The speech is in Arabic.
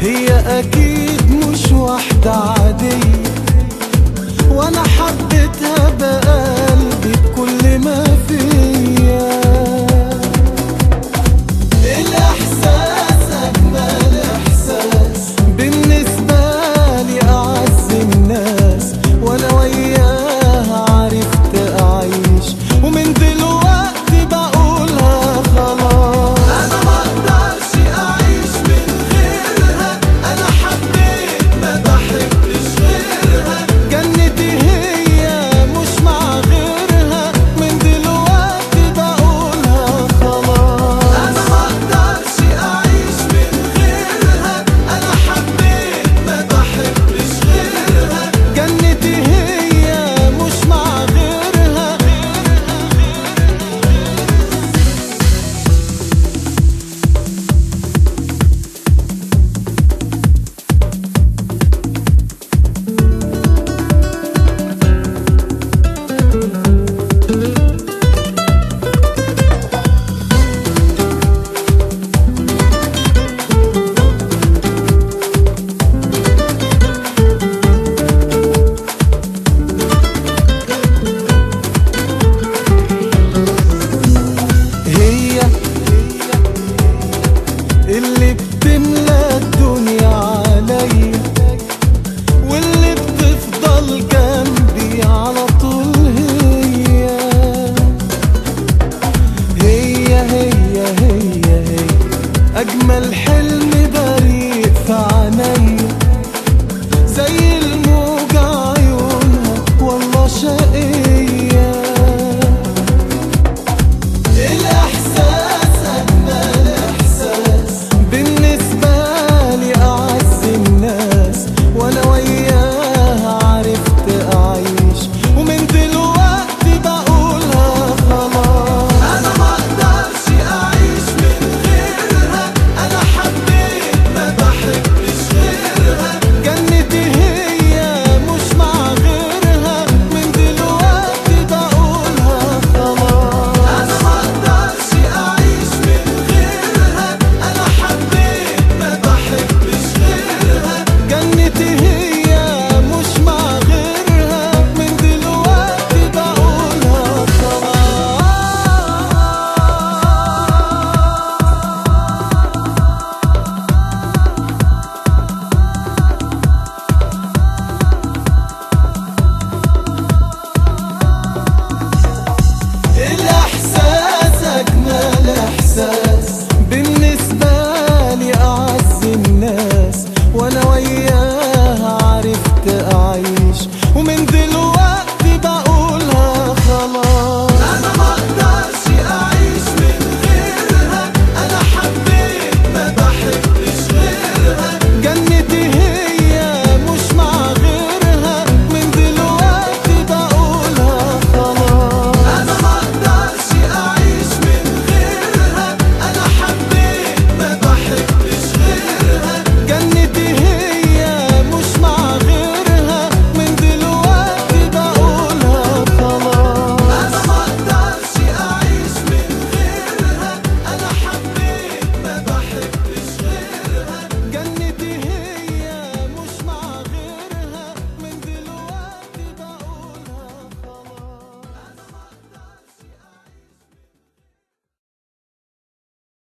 هي اكيد مش واحدة عادية، وانا حبيتها بقلبي بكل ما فيا. الاحساس اجمل احساس بالنسبة لي، اعز الناس وانا وياها عرفت اعيش، ومن دلوقتي بقولها خلاص. انا مقدرش اعيش من غيرها، انا حبيت ما بحبش غيرها، جنتي هي مش مع غيرها، من دلوقتي بقولها خلاص. انا مقدرش اعيش من غيرها، انا حبيت ما بحبش غيرها، جنتي هي مش مع غيرها. هي اللي بتملى الدنيا عليا، واللي بتفضل جنبي على طول. هي أجمل حلم بريء في عيني.